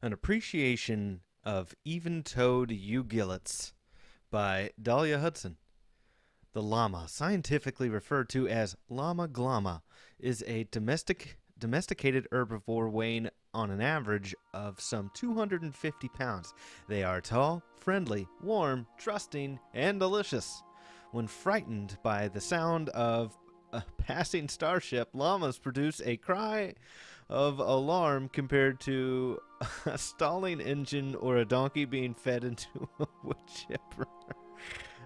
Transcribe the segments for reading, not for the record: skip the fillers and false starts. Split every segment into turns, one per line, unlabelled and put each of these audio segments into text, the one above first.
An Appreciation of Even-Toed Ungulates by Dahlia Hudson. The llama, scientifically referred to as llama glama, is a domesticated herbivore weighing on an average of some 250 pounds. They are tall, friendly, warm, trusting, and delicious. When frightened by the sound of a passing starship, llamas produce a cry of alarm compared to a stalling engine or a donkey being fed into a wood chipper.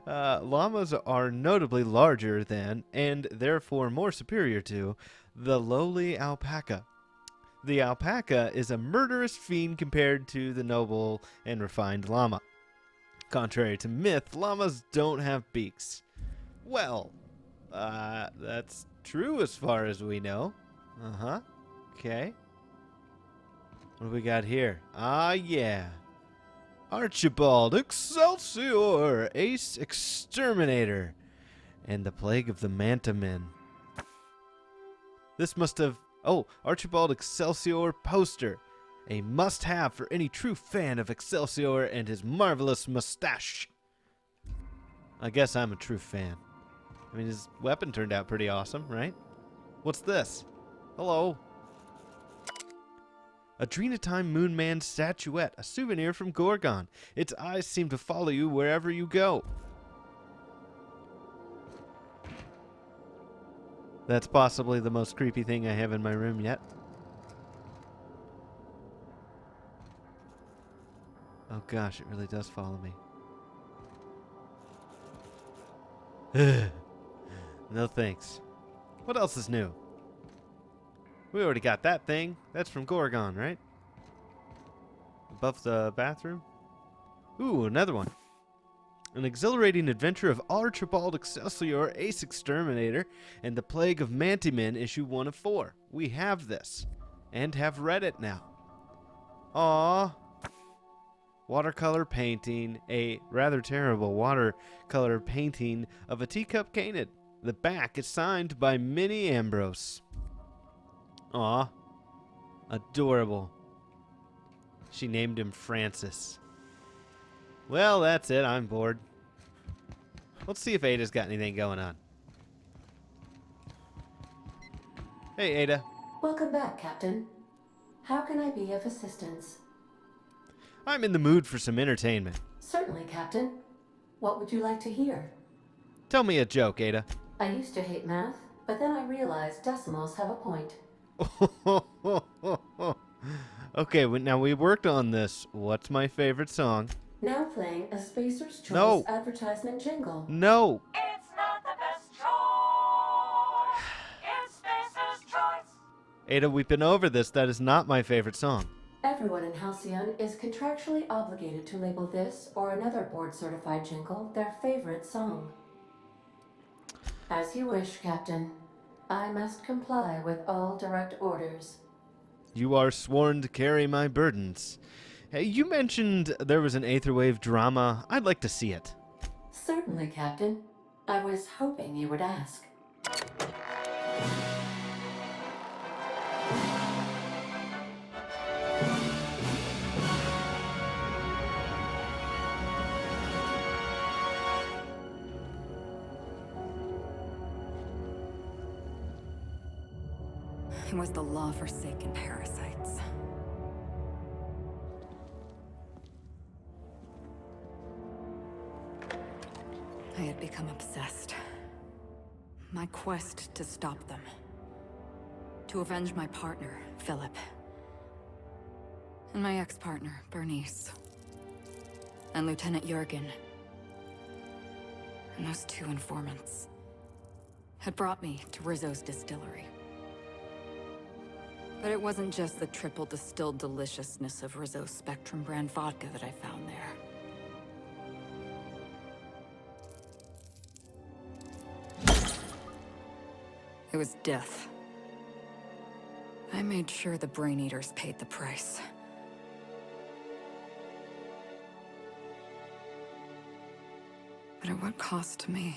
Llamas are notably larger than, and therefore more superior to, the lowly alpaca. The alpaca is a murderous fiend compared to the noble and refined llama. Contrary to myth, llamas don't have beaks. Well, that's true as far as we know. Uh-huh. Okay. What do we got here? Ah, yeah. Archibald Excelsior, Ace Exterminator, and the Plague of the Mantamen. This must have... Oh, Archibald Excelsior poster. A must-have for any true fan of Excelsior and his marvelous mustache. I guess I'm a true fan. I mean, his weapon turned out pretty awesome, right? What's this? Hello. A Drenatime Moonman statuette, a souvenir from Gorgon. Its eyes seem to follow you wherever you go. That's possibly the most creepy thing I have in my room yet. Oh gosh, it really does follow me. No thanks. What else is new? We already got that thing. That's from Gorgon, right? Above the bathroom? Ooh, another one. An exhilarating adventure of Archibald Excelsior, Ace Exterminator, and the Plague of Mantimen, issue 1 of 4. We have this. And have read it now. Aww. Watercolor painting. A rather terrible watercolor painting of a teacup canid. The back is signed by Minnie Ambrose. Aw. Adorable. She named him Francis. Well, that's it. I'm bored. Let's see if Ada's got anything going on. Hey, Ada.
Welcome back, Captain. How can I be of assistance?
I'm in the mood for some entertainment.
Certainly, Captain. What would you like to hear?
Tell me a joke, Ada.
I used to hate math, but then I realized decimals have a point.
Okay, now we worked on this. What's my favorite song?
Now playing a Spacer's Choice
No.
advertisement jingle.
No.
It's not the best choice. It's Spacer's choice.
Ada, we've been over this. That is not my favorite song.
Everyone in Halcyon is contractually obligated to label this or another board-certified jingle their favorite song. As you wish, Captain. I must comply with all direct orders.
You are sworn to carry my burdens. Hey, you mentioned there was an Aetherwave drama. I'd like to see it.
Certainly, Captain. I was hoping you would ask.
It was the law-forsaken parasites. I had become obsessed. My quest to stop them. To avenge my partner, Philip. And my ex-partner, Bernice. And Lieutenant Jurgen. And those two informants had brought me to Rizzo's distillery. But it wasn't just the triple distilled deliciousness of Rizzo's Spectrum brand vodka that I found there. It was death. I made sure the Brain Eaters paid the price. But at what cost to me?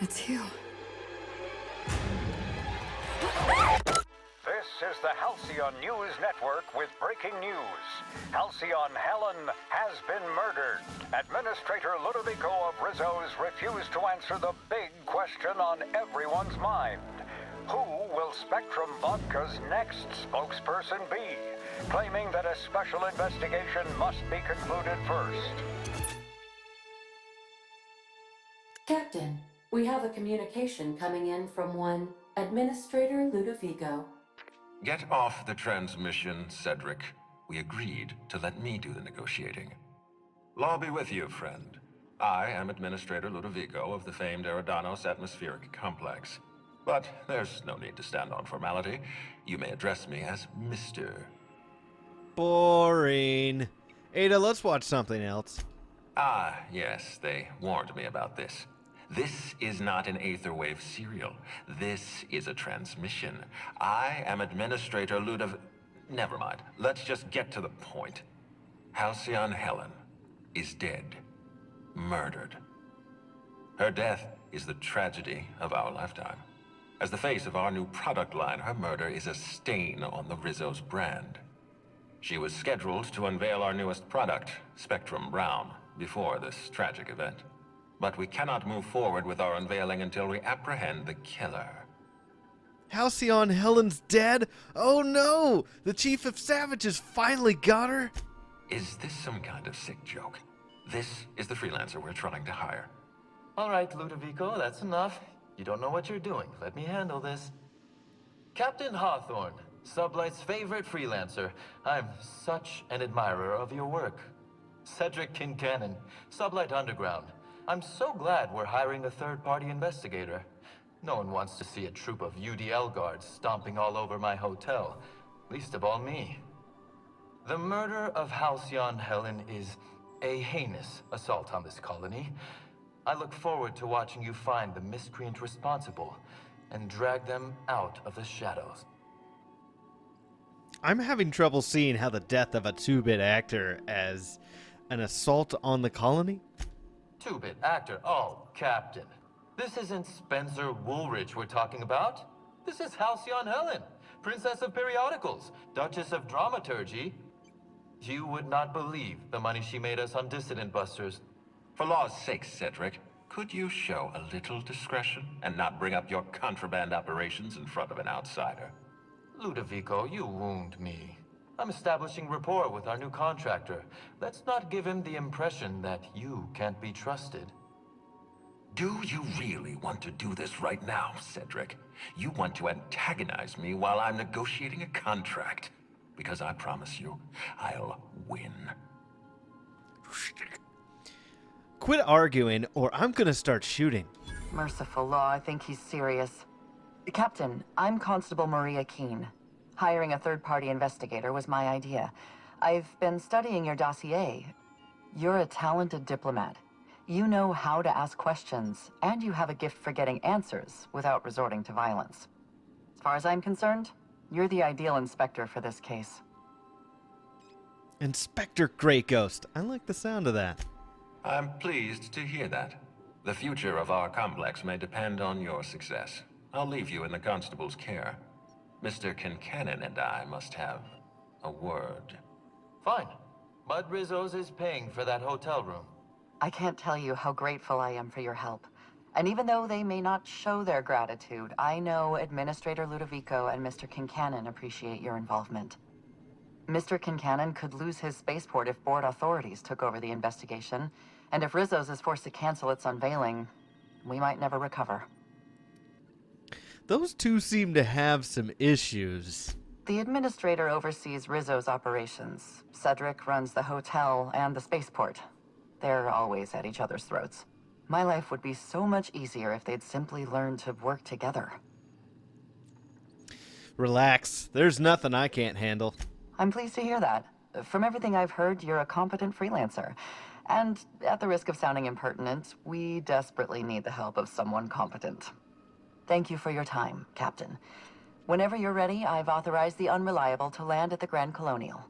It's you.
This is the Halcyon News Network with breaking news. Halcyon Helen has been murdered. Administrator Ludovico of Rizzo's refused to answer the big question on everyone's mind. Who will Spectrum Vodka's next spokesperson be? Claiming that a special investigation must be concluded first.
Captain, we have a communication coming in from one Administrator Ludovico.
Get off the transmission, Cedric. We agreed to let me do the negotiating. Law be with you, friend. I am Administrator Ludovico of the famed Eridanos Atmospheric Complex. But there's no need to stand on formality. You may address me as Mr.
Boring. Ada, let's watch something else.
Ah, yes, they warned me about this. This is not an Aetherwave serial. This is a transmission. I am Administrator Never mind. Let's just get to the point. Halcyon Helen is dead. Murdered. Her death is the tragedy of our lifetime. As the face of our new product line, her murder is a stain on the Rizzo's brand. She was scheduled to unveil our newest product, Spectrum Brown, before this tragic event. But we cannot move forward with our unveiling until we apprehend the killer.
Halcyon Helen's dead? Oh no! The Chief of Savages finally got her?
Is this some kind of sick joke? This is the freelancer we're trying to hire.
All right, Ludovico, that's enough. You don't know what you're doing. Let me handle this. Captain Hawthorne, Sublight's favorite freelancer. I'm such an admirer of your work. Cedric Kincannon, Sublight Underground. I'm so glad we're hiring a third-party investigator. No one wants to see a troop of UDL guards stomping all over my hotel. Least of all me. The murder of Halcyon Helen is a heinous assault on this colony. I look forward to watching you find the miscreant responsible and drag them out of the shadows.
I'm having trouble seeing how the death of a 2-bit actor as an assault on the colony?
2-bit actor? Oh, Captain. This isn't Spencer Woolridge we're talking about. This is Halcyon Helen, Princess of Periodicals, Duchess of Dramaturgy. You would not believe the money she made us on Dissident Busters.
For law's sake, Cedric, could you show a little discretion and not bring up your contraband operations in front of an outsider?
Ludovico, you wound me. I'm establishing rapport with our new contractor. Let's not give him the impression that you can't be trusted.
Do you really want to do this right now, Cedric? You want to antagonize me while I'm negotiating a contract. Because I promise you, I'll win.
Quit arguing, or I'm gonna start shooting.
Merciful law, I think he's serious. Captain, I'm Constable Maria Keene. Hiring a third-party investigator was my idea. I've been studying your dossier. You're a talented diplomat. You know how to ask questions, and you have a gift for getting answers without resorting to violence. As far as I'm concerned, you're the ideal inspector for this case.
Inspector GreyGhost. I like the sound of that.
I'm pleased to hear that. The future of our complex may depend on your success. I'll leave you in the constable's care. Mr. Kincannon and I must have a word.
Fine. Bud Rizzo's is paying for that hotel room.
I can't tell you how grateful I am for your help. And even though they may not show their gratitude, I know Administrator Ludovico and Mr. Kincannon appreciate your involvement. Mr. Kincannon could lose his spaceport if board authorities took over the investigation, and if Rizzo's is forced to cancel its unveiling, we might never recover.
Those two seem to have some issues.
The Administrator oversees Rizzo's operations. Cedric runs the hotel and the spaceport. They're always at each other's throats. My life would be so much easier if they'd simply learned to work together.
Relax. There's nothing I can't handle.
I'm pleased to hear that. From everything I've heard, you're a competent freelancer. And at the risk of sounding impertinent, we desperately need the help of someone competent. Thank you for your time, Captain. Whenever you're ready, I've authorized the Unreliable to land at the Grand Colonial.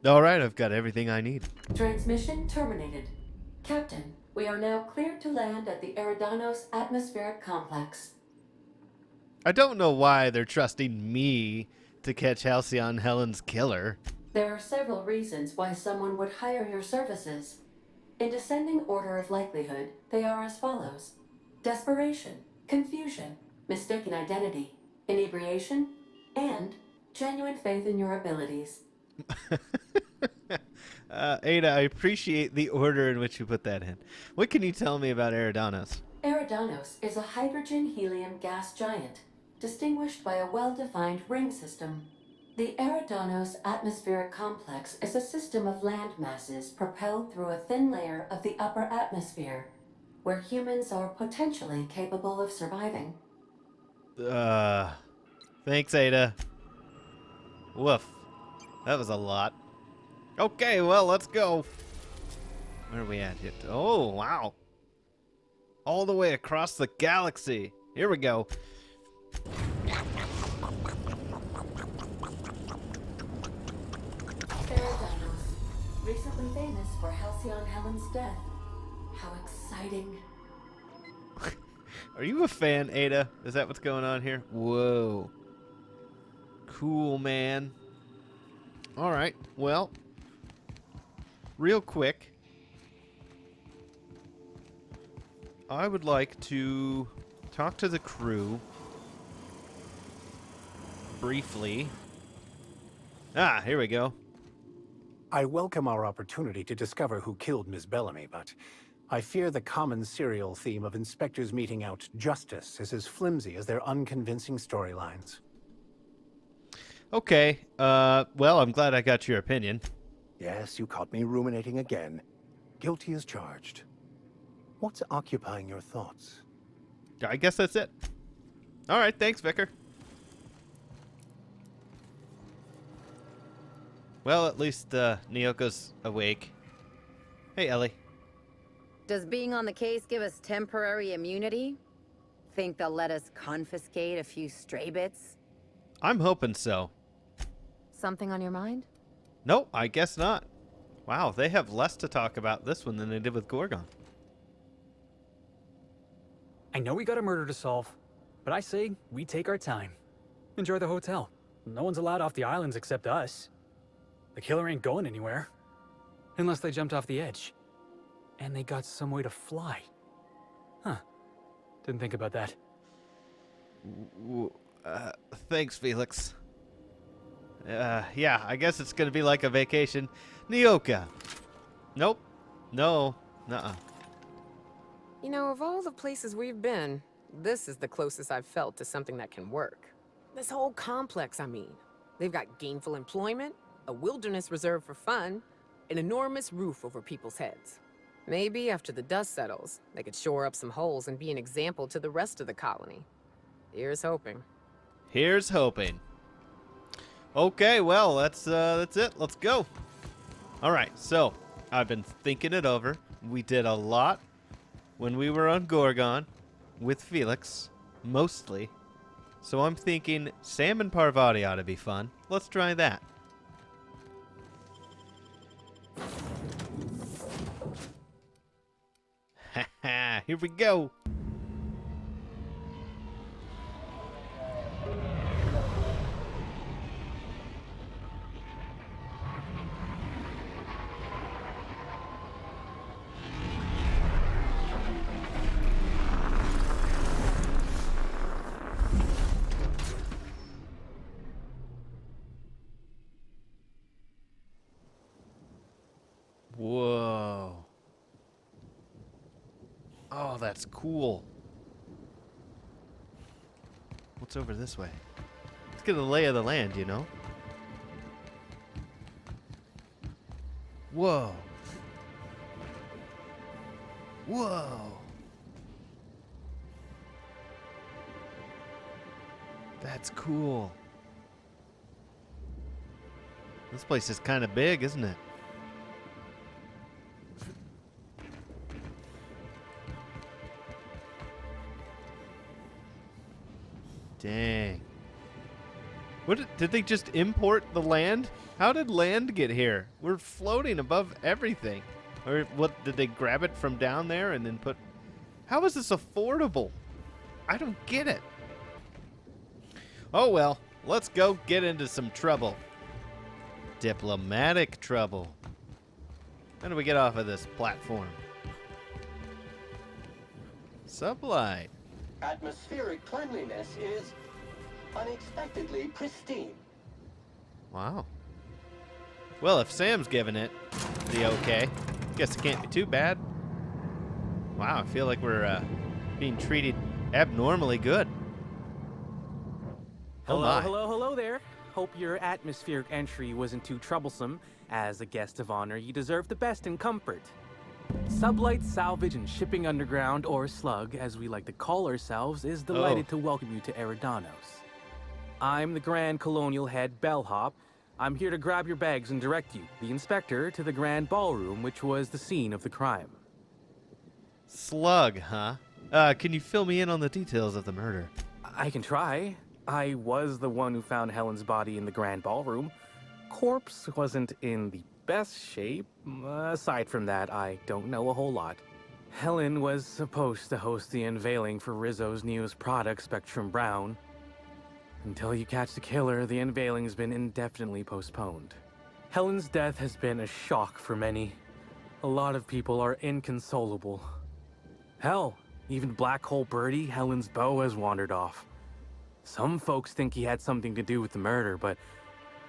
All right, I've got everything I need.
Transmission terminated. Captain, we are now cleared to land at the Eridanos atmospheric complex.
I don't know why they're trusting me to catch Halcyon Helen's killer.
There are several reasons why someone would hire your services. In descending order of likelihood, they are as follows: desperation, confusion, mistaken identity, inebriation, and genuine faith in your abilities.
Ada, I appreciate the order in which you put that in. What can you tell me about Eridanos?
Eridanos is a hydrogen-helium gas giant, distinguished by a well-defined ring system. The Eridanos atmospheric complex is a system of land masses propelled through a thin layer of the upper atmosphere, where humans are potentially capable of surviving.
Thanks, Ada. Woof. That was a lot. Okay, well, let's go. Where are we at? Oh, wow. All the way across the galaxy. Here we go.
Eridanos, recently famous for Halcyon Helen's death. How exciting.
Are you a fan, Ada? Is that what's going on here? Whoa. Cool, man. All right, well, real quick, I would like to talk to the crew briefly. Ah, here we go.
I welcome our opportunity to discover who killed Miss Bellamy, but I fear the common serial theme of inspectors meting out justice is as flimsy as their unconvincing storylines.
Okay, well, I'm glad I got your opinion.
Yes, you caught me ruminating again. Guilty as charged. What's occupying your thoughts?
I guess that's it. All right, thanks, Vicar. Well, at least Nyoko's awake. Hey, Ellie.
Does being on the case give us temporary immunity? Think they'll let us confiscate a few stray bits?
I'm hoping so.
Something on your mind?
Nope, I guess not. Wow, they have less to talk about this one than they did with Gorgon.
I know we got a murder to solve, but I say we take our time. Enjoy the hotel. No one's allowed off the islands except us. The killer ain't going anywhere. Unless they jumped off the edge. And they got some way to fly. Huh. Didn't think about that.
Thanks, Felix. Yeah, I guess it's gonna be like a vacation. Nyoka. Nope. No. Nuh-uh.
You know, of all the places we've been, this is the closest I've felt to something that can work. This whole complex, I mean. They've got gainful employment, a wilderness reserve for fun, an enormous roof over people's heads. Maybe after the dust settles, they could shore up some holes and be an example to the rest of the colony. Here's hoping.
Here's hoping. Okay, well, that's it. Let's go. All right, so I've been thinking it over. We did a lot when we were on Gorgon with Felix, mostly. So I'm thinking Sam and Parvati ought to be fun. Let's try that. Haha, here we go. Whoa. Oh, that's cool. What's over this way? Let's get a lay of the land, you know? Whoa. Whoa. That's cool. This place is kind of big, isn't it? Dang. What did they just import the land? How did land get here? We're floating above everything. Or what, did they grab it from down there and then put... How is this affordable? I don't get it. Oh well, let's go get into some trouble. Diplomatic trouble. How do we get off of this platform? Sublight.
Atmospheric cleanliness is unexpectedly pristine.
Wow. Well, if Sam's giving it the okay, guess it can't be too bad. Wow, I feel like we're being treated abnormally good.
Hello, hello there. Hope your atmospheric entry wasn't too troublesome. As a guest of honor, you deserve the best in comfort. Sublight Salvage and Shipping Underground, or Slug, as we like to call ourselves, is delighted to welcome you to Eridanos. I'm the Grand Colonial Head Bellhop. I'm here to grab your bags and direct you, the inspector, to the Grand Ballroom, which was the scene of the crime.
Slug, huh? Can you fill me in on the details of the murder?
I can try. I was the one who found Helen's body in the Grand Ballroom. Corpse wasn't in the best shape. Aside from that, I don't know a whole lot. Helen was supposed to host the unveiling for Rizzo's newest product, Spectrum Brown. Until you catch the killer, the unveiling's been indefinitely postponed. Helen's death has been a shock for many. A lot of people are inconsolable. Hell, even Black Hole Birdie, Helen's beau, has wandered off. Some folks think he had something to do with the murder, but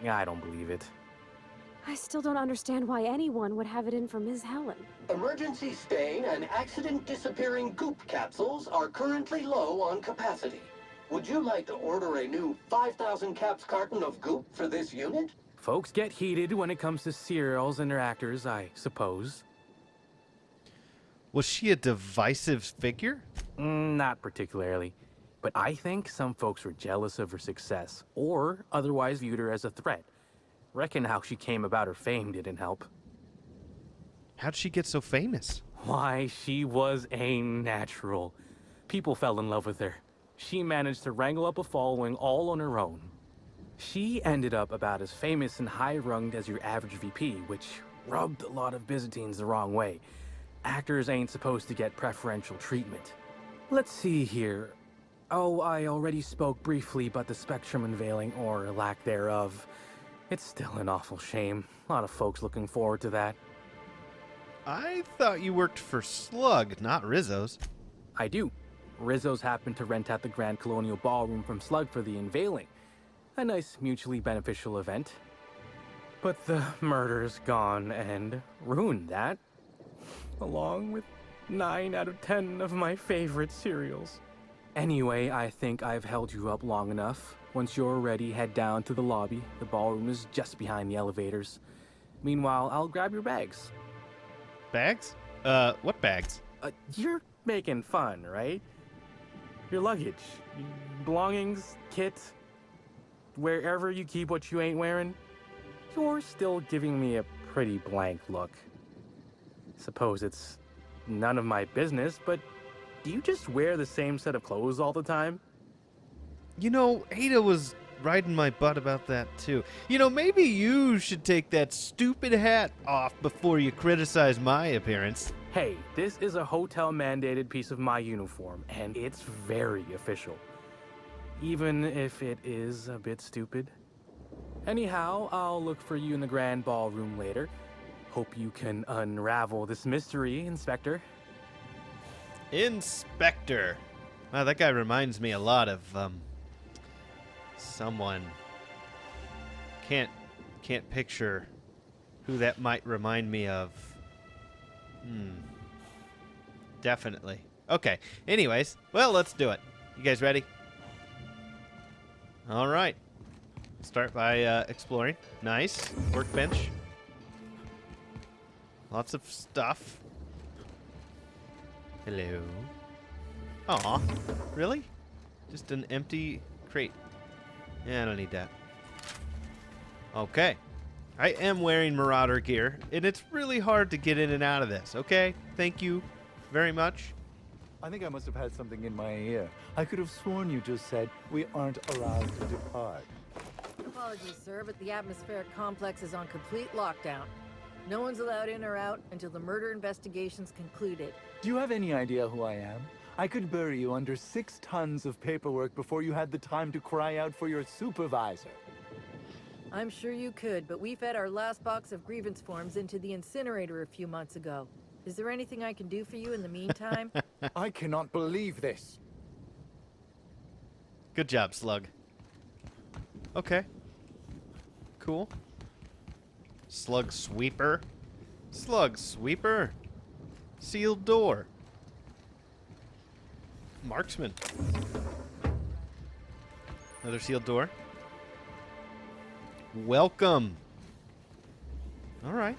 I don't believe it.
I still don't understand why anyone would have it in for Ms. Helen.
Emergency stain and accident disappearing goop capsules are currently low on capacity. Would you like to order a new 5,000 caps carton of goop for this unit?
Folks get heated when it comes to serials and their actors, I suppose.
Was she a divisive figure?
Not particularly. But I think some folks were jealous of her success, or otherwise viewed her as a threat. Reckon how she came about her fame didn't help.
How'd she get so famous?
Why, she was a natural. People fell in love with her. She managed to wrangle up a following all on her own. She ended up about as famous and high-runged as your average VP, which rubbed a lot of Byzantines the wrong way. Actors ain't supposed to get preferential treatment. Let's see here. Oh, I already spoke briefly about the Spectrum unveiling, or lack thereof. It's still an awful shame. A lot of folks looking forward to that.
I thought you worked for Slug, not Rizzo's.
I do. Rizzo's happened to rent out the Grand Colonial Ballroom from Slug for the unveiling. A nice mutually beneficial event. But the murder's gone and ruined that. Along with 9 out of 10 of my favorite cereals. Anyway, I think I've held you up long enough. Once you're ready, head down to the lobby. The ballroom is just behind the elevators. Meanwhile, I'll grab your bags.
Bags? What bags?
You're making fun, right? Your luggage, belongings, kit, wherever you keep what you ain't wearing. You're still giving me a pretty blank look. Suppose it's none of my business, but do you just wear the same set of clothes all the time?
You know, Ada was riding my butt about that too. You know, maybe you should take that stupid hat off before you criticize my appearance.
Hey, this is a hotel-mandated piece of my uniform, and it's very official. Even if it is a bit stupid. Anyhow, I'll look for you in the Grand Ballroom later. Hope you can unravel this mystery, Inspector.
Inspector. Wow, that guy reminds me a lot of, someone. Can't picture who that might remind me of. Definitely. Okay. Anyways, well, let's do it. You guys ready? All right. Start by exploring. Nice. Workbench. Lots of stuff. Hello. Aw. Really? Just an empty crate. Yeah, I don't need that. Okay. I am wearing Marauder gear, and it's really hard to get in and out of this, okay? Thank you very much.
I think I must have had something in my ear. I could have sworn you just said we aren't allowed to depart.
Apologies, sir, but the atmospheric complex is on complete lockdown.
No one's allowed in or out until the murder investigation's concluded.
Do you have any idea who I am? I could bury you under 6 tons of paperwork before you had the time to cry out for your supervisor.
I'm sure you could, but we fed our last box of grievance forms into the incinerator a few months ago. Is there anything I can do for you in the meantime?
I cannot believe this.
Good job, Slug. Okay. Cool. Slug sweeper. Slug sweeper. Sealed door. Marksman. Another sealed door. Welcome. All right.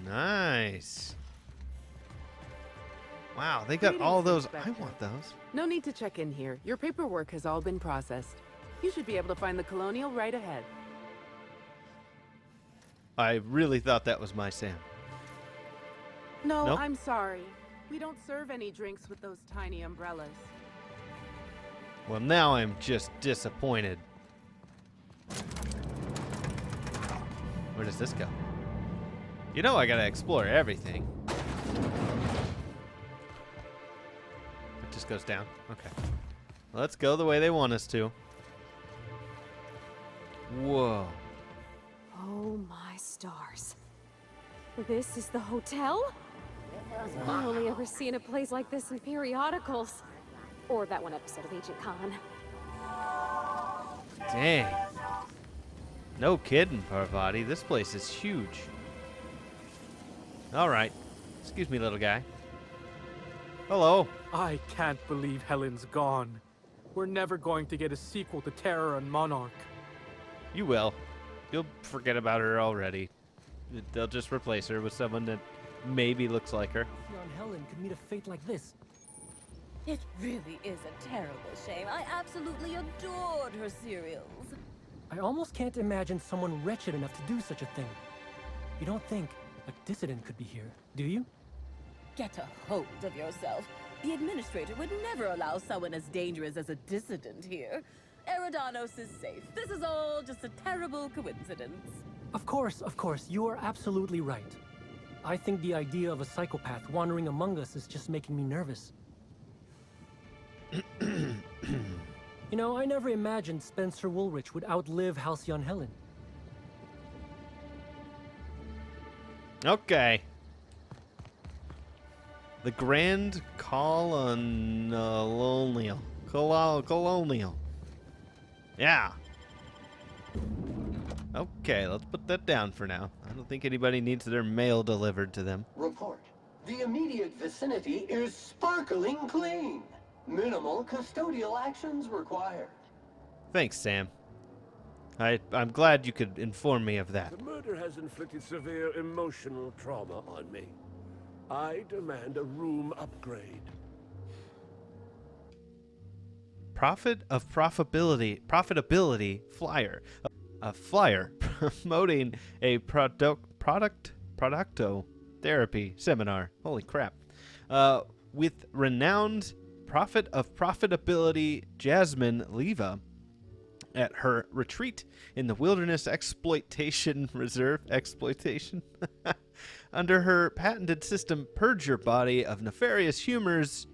Nice. Wow, they got
Greetings,
all those.
Inspector.
I want those.
No need to check in here. Your paperwork has all been processed. You should be able to find the Colonial right ahead.
I really thought that was my Sam.
No,
Nope.
I'm sorry. We don't serve any drinks with those tiny umbrellas.
Well, now I'm just disappointed. Where does this go? You know I gotta explore everything. It just goes down. Okay. Let's go the way they want us to. Whoa.
Oh my stars. This is the hotel? I've only ever seen a place like this in periodicals. Or that one episode of Agent Khan.
Dang. No kidding, Parvati. This place is huge. All right. Excuse me, little guy. Hello.
I can't believe Helen's gone. We're never going to get a sequel to Terror and Monarch.
You will. You'll forget about her already. They'll just replace her with someone that maybe looks like her.
Young Helen could meet a fate like this.
It really is a terrible shame. I absolutely adored her serials.
I almost can't imagine someone wretched enough to do such a thing. You don't think a dissident could be here, do you?
Get a hold of yourself. The administrator would never allow someone as dangerous as a dissident here. Eridanos is safe. This is all just a terrible coincidence.
Of course, you are absolutely right. I think the idea of a psychopath wandering among us is just making me nervous. You know, I never imagined Spencer Woolrich would outlive Halcyon Helen.
Okay. The Grand Colonial. Colonial. Yeah. Okay, let's put that down for now. I don't think anybody needs their mail delivered to them.
Report. The immediate vicinity is sparkling clean. Minimal custodial actions required.
Thanks, Sam. I'm glad you could inform me of that.
The murder has inflicted severe emotional trauma on me. I demand a room upgrade.
Profitability flyer. A flyer promoting a producto therapy seminar. Holy crap. With renowned profitability Jasmine Leva at her retreat in the Wilderness Exploitation Reserve. Under her patented system, purge your body of nefarious humors,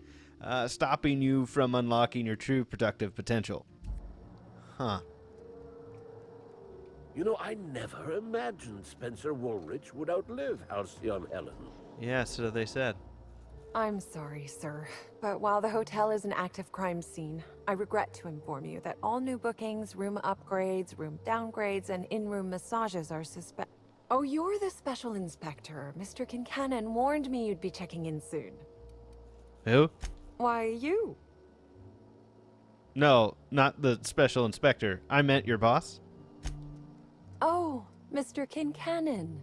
stopping you from unlocking your true productive potential. Huh.
You know, I never imagined Spencer Woolrich would outlive Halcyon Helen.
Yeah, so they said.
I'm sorry, sir, but while the hotel is an active crime scene, I regret to inform you that all new bookings, room upgrades, room downgrades, and in-room massages are suspect. Oh, you're the special inspector. Mr. Kincannon warned me you'd be checking in soon.
Who?
Why, you.
No, not the special inspector. I meant your boss.
Oh, Mr. Kincannon.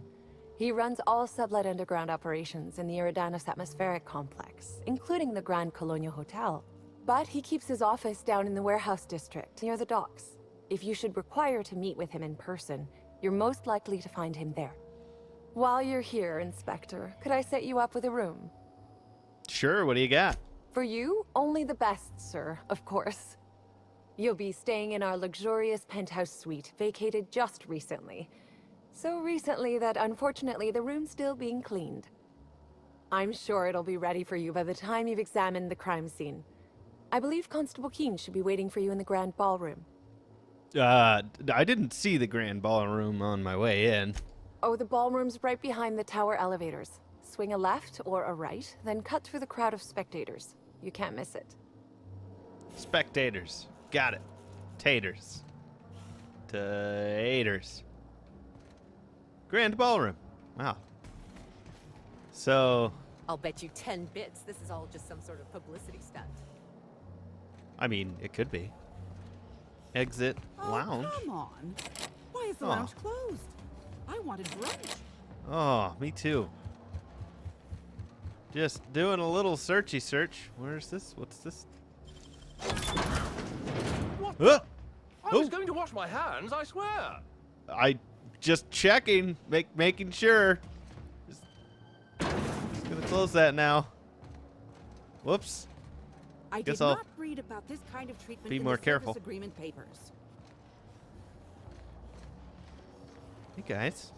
He runs all sublet underground operations in the Eridanos atmospheric complex, including the Grand Colonial Hotel. But he keeps his office down in the warehouse district, near the docks. If you should require to meet with him in person, you're most likely to find him there. While you're here, Inspector, could I set you up with a room?
Sure, what do you got?
For you, only the best, sir, of course. You'll be staying in our luxurious penthouse suite, vacated just recently. So recently that unfortunately the room's still being cleaned. I'm sure it'll be ready for you by the time you've examined the crime scene. I believe Constable Keene should be waiting for you in the grand ballroom.
I didn't see the grand ballroom on my way in.
Oh, the ballroom's right behind the tower elevators. Swing a left or a right, then cut through the crowd of spectators. You can't miss it.
Spectators. Got it. Taters. Taters. Grand ballroom. Wow. So,
I'll bet you 10 bits this is all just some sort of publicity stunt.
I mean, it could be. Exit lounge.
Come on. Why is the lounge closed? I wanted brunch.
Oh, me too. Just doing a little searchy search. Where's this? What's this?
What? I was going to wash my hands, I swear.
I just checking, making sure. Just gonna close that now. Whoops.
I
Guess
did
I'll
not read about this kind of treatment
be
in
more
the
careful.
service agreement papers.
Hey guys,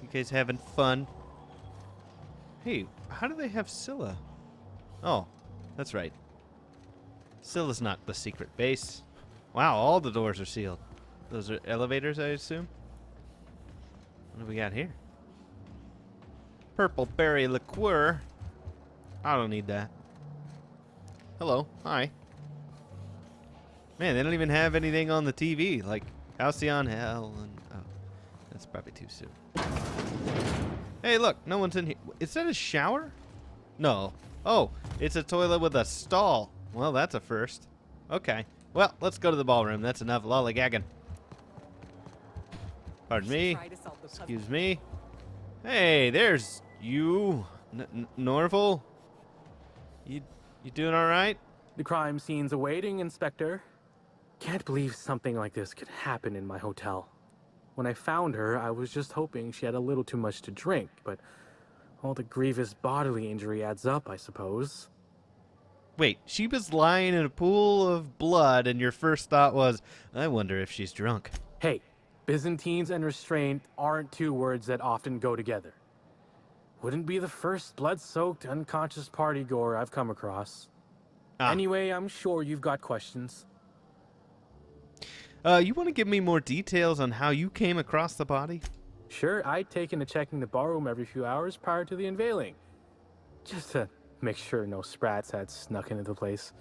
you guys having fun? Hey, how do they have Scylla? Oh, that's right. Scylla's not the secret base. Wow, all the doors are sealed. Those are elevators, I assume? What do we got here? Purple berry liqueur. I don't need that. Hello, hi. Man, they don't even have anything on the TV, like Halcyon Hell and... Oh, that's probably too soon. Hey, look, no one's in here. Is that a shower? No. Oh, it's a toilet with a stall. Well, that's a first. Okay. Well, let's go to the ballroom. That's enough lollygagging. Pardon me. Excuse me. Hey, there's you, Norval. You doing all right?
The crime scene's awaiting, Inspector. Can't believe something like this could happen in my hotel. When I found her, I was just hoping she had a little too much to drink, but all the grievous bodily injury adds up, I suppose.
Wait, she was lying in a pool of blood, and your first thought was, I wonder if she's drunk.
Hey, Byzantines and restraint aren't two words that often go together. Wouldn't be the first blood-soaked, unconscious party-goer I've come across. Anyway, I'm sure you've got questions.
You want to give me more details on how you came across the body?
Sure, I'd taken to checking the ballroom every few hours prior to the unveiling. Just to make sure no sprats had snuck into the place.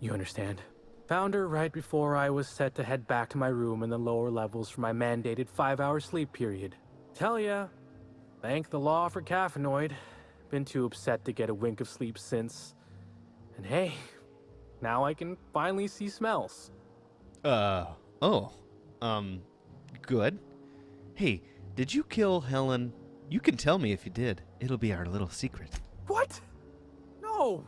You understand. Found her right before I was set to head back to my room in the lower levels for my mandated 5-hour sleep period. Tell ya, thank the law for caffeinoid. Been too upset to get a wink of sleep since. And hey, now I can finally see smells.
Good. Hey, did you kill Helen? You can tell me if you did. It'll be our little secret.
What? No.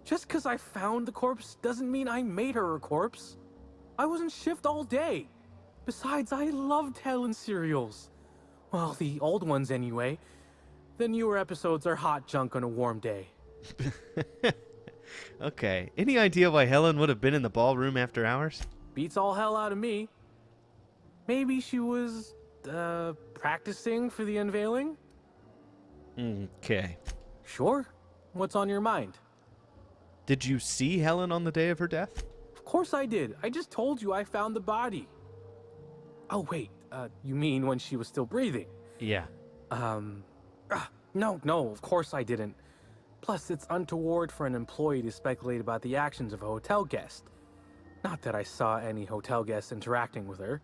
Just because I found the corpse doesn't mean I made her a corpse. I was on shift all day. Besides, I loved Helen serials. Well, the old ones anyway. The newer episodes are hot junk on a warm day.
Okay. Any idea why Helen would have been in the ballroom after hours?
Beats all hell out of me. Maybe she was, practicing for the unveiling?
Okay.
Sure. What's on your mind?
Did you see Helen on the day of her death?
Of course I did. I just told you I found the body. Oh, wait. You mean when she was still breathing?
Yeah.
No, of course I didn't. Plus, it's untoward for an employee to speculate about the actions of a hotel guest. Not that I saw any hotel guests interacting with her.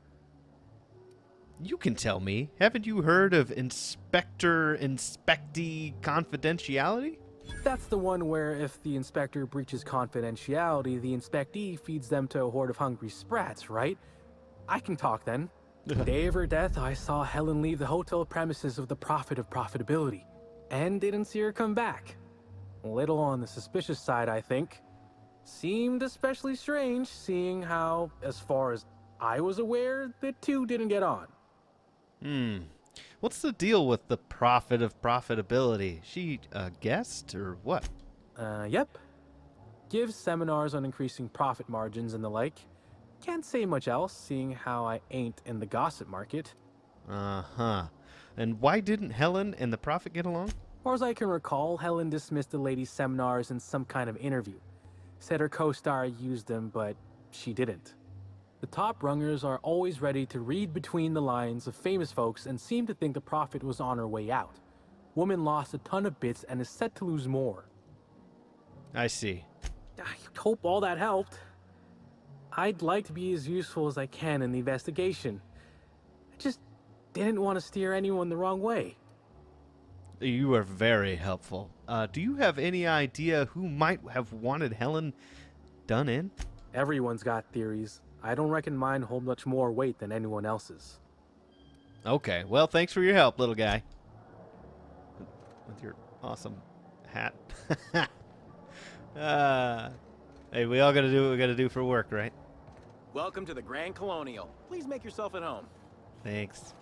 You can tell me. Haven't you heard of inspectee confidentiality?
That's the one where if the inspector breaches confidentiality, the inspectee feeds them to a horde of hungry sprats, right? I can talk then. The day of her death, I saw Helen leave the hotel premises with the profit of profitability, and didn't see her come back. A little on the suspicious side, I think. Seemed especially strange, seeing how, as far as I was aware, the two didn't get on.
What's the deal with the profit of profitability? She a guest or what?
Yep. Gives seminars on increasing profit margins and the like. Can't say much else, seeing how I ain't in the gossip market.
Uh-huh. And why didn't Helen and the Prophet get along?
Far as I can recall, Helen dismissed the lady's seminars in some kind of interview. Said her co-star used them, but she didn't. The top rungers are always ready to read between the lines of famous folks and seem to think the Prophet was on her way out. Woman lost a ton of bits and is set to lose more.
I see.
I hope all that helped. I'd like to be as useful as I can in the investigation. I just didn't want to steer anyone the wrong way.
You are very helpful. Do you have any idea who might have wanted Helen done in?
Everyone's got theories. I don't reckon mine hold much more weight than anyone else's.
Okay, well, thanks for your help, little guy. With your awesome hat. Hey, we all gotta do what we gotta do for work, right?
Welcome to the Grand Colonial. Please make yourself at home.
Thanks.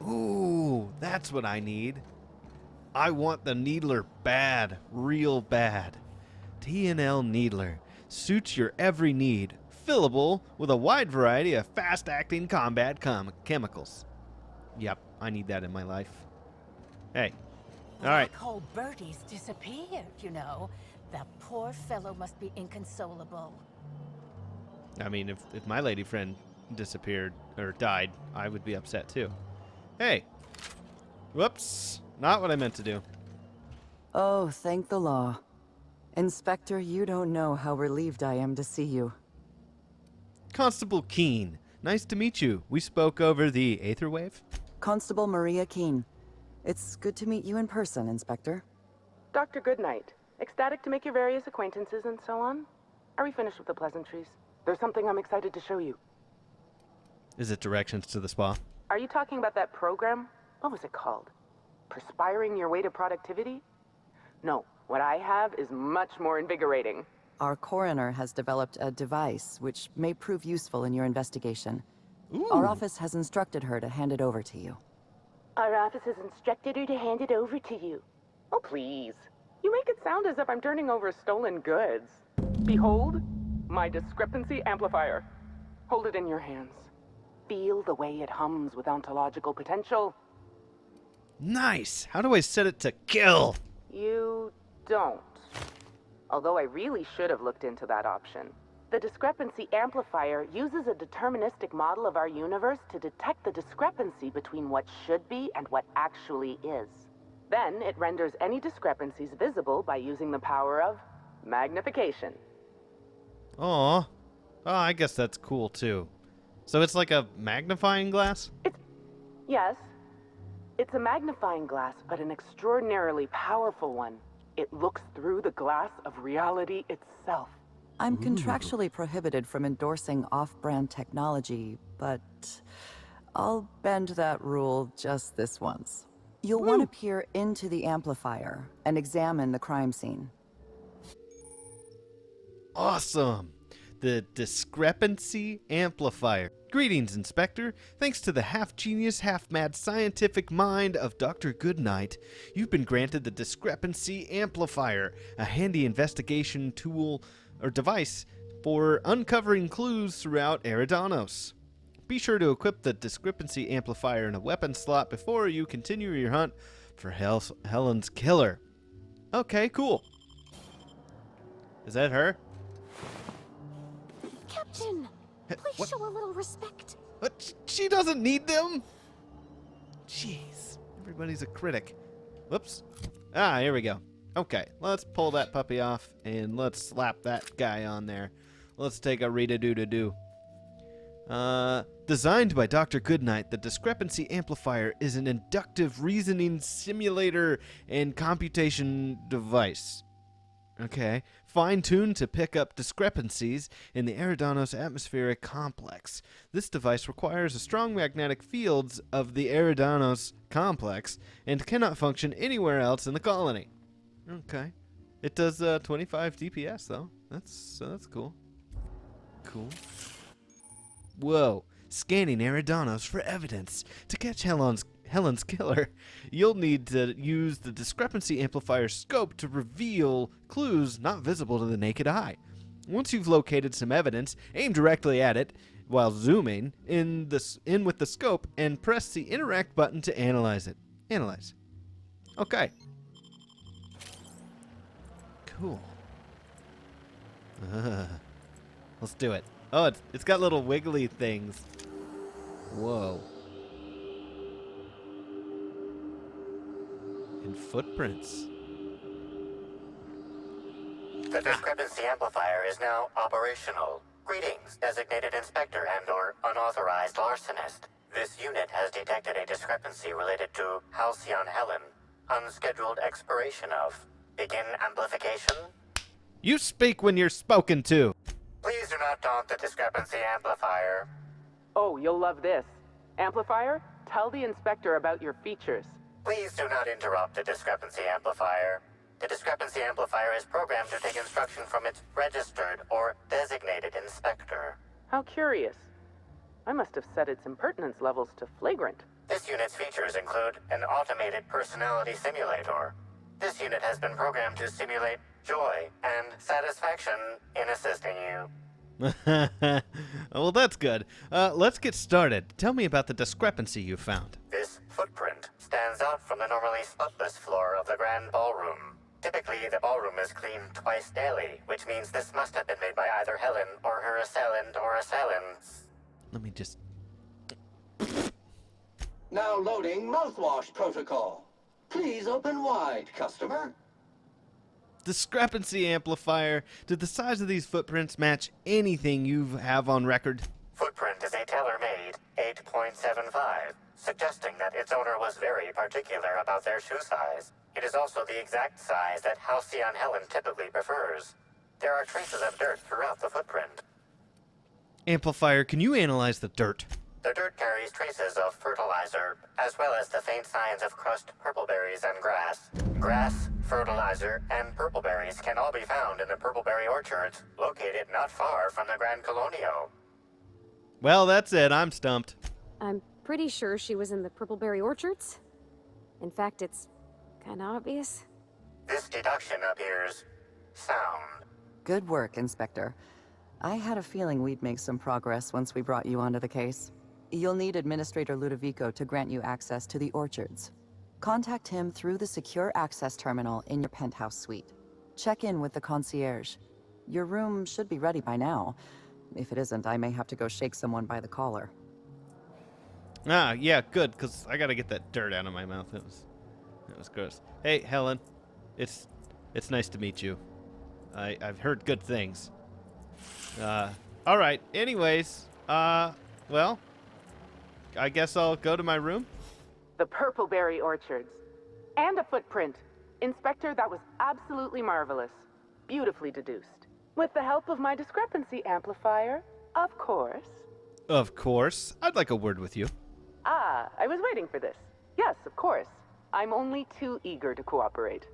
Ooh, that's what I need. I want the Needler bad, real bad. T&L Needler suits your every need, fillable with a wide variety of fast-acting combat chemicals. Yep, I need that in my life. Hey, all right.
Black hole Bertie's disappeared, you know. That poor fellow must be inconsolable.
I mean, if my lady friend disappeared or died, I would be upset too. Hey. Whoops. Not what I meant to do.
Oh, thank the law. Inspector, you don't know how relieved I am to see you.
Constable Keene. Nice to meet you. We spoke over the Aetherwave.
Constable Maria Keene. It's good to meet you in person, Inspector.
Dr. Goodnight. Ecstatic to make your various acquaintances and so on. Are we finished with the pleasantries? There's something I'm excited to show you.
Is it directions to the spa?
Are you talking about that program? What was it called? Perspiring your way to productivity? No, what I have is much more invigorating.
Our coroner has developed a device which may prove useful in your investigation.
Ooh.
Our office has instructed her to hand it over to you.
Our office has instructed her to hand it over to you. Oh, please. You make it sound as if I'm turning over stolen goods. Behold, my discrepancy amplifier. Hold it in your hands. Feel the way it hums with ontological potential.
Nice. How do I set it to kill?
You don't. Although I really should have looked into that option. The discrepancy amplifier uses a deterministic model of our universe to detect the discrepancy between what should be and what actually is. Then it renders any discrepancies visible by using the power of magnification.
Aw. Oh, I guess that's cool too. So it's like a magnifying glass?
Yes. It's a magnifying glass, but an extraordinarily powerful one. It looks through the glass of reality itself.
I'm contractually prohibited from endorsing off-brand technology, but I'll bend that rule just this once. You'll want to peer into the amplifier and examine the crime scene.
Awesome. The discrepancy amplifier. Greetings, Inspector. Thanks to the half-genius, half-mad scientific mind of Dr. Goodnight, you've been granted the discrepancy amplifier, a handy investigation tool or device for uncovering clues throughout Eridanos. Be sure to equip the discrepancy amplifier in a weapon slot before you continue your hunt for Helen's killer. Okay, cool. Is that her?
Captain, please show a little respect.
What? She doesn't need them? Jeez, everybody's a critic. Whoops. Ah, here we go. Okay, let's pull that puppy off and let's slap that guy on there. Let's take a read-a-doo-to-do. Designed by Dr. Goodnight, the discrepancy amplifier is an inductive reasoning simulator and computation device. Okay. Fine-tuned to pick up discrepancies in the Eridanos atmospheric complex. This device requires a strong magnetic fields of the Eridanos complex and cannot function anywhere else in the colony. Okay. It does 25 DPS though. That's cool. Cool. Whoa. Scanning Eridanos for evidence. To catch Helen's killer, you'll need to use the discrepancy amplifier scope to reveal clues not visible to the naked eye. Once you've located some evidence, aim directly at it while zooming in with the scope and press the interact button to analyze it. Analyze. Okay. Cool. Let's do it. Oh, it's got little wiggly things. Whoa. And footprints.
The discrepancy amplifier is now operational. Greetings, designated inspector and/or unauthorized larcenist. This unit has detected a discrepancy related to Halcyon Helen. Unscheduled expiration of. Begin amplification.
You speak when you're spoken to.
Please do not daunt the discrepancy amplifier.
Oh, you'll love this. Amplifier, tell the inspector about your features.
Please do not interrupt the discrepancy amplifier. The discrepancy amplifier is programmed to take instruction from its registered or designated inspector.
How curious. I must have set its impertinence levels to flagrant.
This unit's features include an automated personality simulator. This unit has been programmed to simulate joy and satisfaction in assisting you.
Well, that's good. Let's get started. Tell me about the discrepancy you found.
This footprint stands out from the normally spotless floor of the grand ballroom. Typically, the ballroom is cleaned twice daily, which means this must have been made by either Helen or her assailant or assailants.
Let me just...
Now loading mouthwash protocol. Please open wide, customer.
Discrepancy amplifier. Did the size of these footprints match anything you have on record?
Footprint is a tailor-made 8.75, suggesting that its owner was very particular about their shoe size. It is also the exact size that Halcyon Helen typically prefers. There are traces of dirt throughout the footprint.
Amplifier, can you analyze the dirt?
The dirt carries traces of fertilizer, as well as the faint signs of crushed purpleberries and grass. Grass, fertilizer, and purpleberries can all be found in the purpleberry orchards, located not far from the Grand Colonio.
Well, that's it. I'm stumped.
I'm pretty sure she was in the Purpleberry Orchards. In fact, it's kinda obvious.
This deduction appears sound.
Good work, Inspector. I had a feeling we'd make some progress once we brought you onto the case. You'll need Administrator Ludovico to grant you access to the orchards. Contact him through the secure access terminal in your penthouse suite. Check in with the concierge. Your room should be ready by now. If it isn't, I may have to go shake someone by the collar.
Ah, yeah, good, because I gotta get that dirt out of my mouth. That was gross. Hey, Helen. It's nice to meet you. I've heard good things. Alright, anyways, well, I guess I'll go to my room.
The Purpleberry Orchards. And a footprint. Inspector, that was absolutely marvelous. Beautifully deduced. With the help of my discrepancy amplifier, of course.
Of course. I'd like a word with you.
Ah, I was waiting for this. Yes, of course. I'm only too eager to cooperate.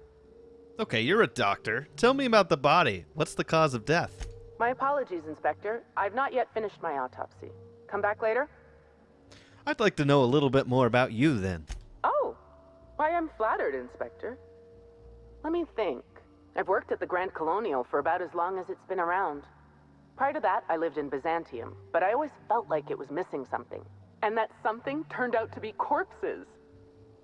Okay, you're a doctor. Tell me about the body. What's the cause of death?
My apologies, Inspector. I've not yet finished my autopsy. Come back later?
I'd like to know a little bit more about you, then.
Oh, why, I'm flattered, Inspector. Let me think. I've worked at the Grand Colonial for about as long as it's been around. Prior to that, I lived in Byzantium, but I always felt like it was missing something. And that something turned out to be corpses.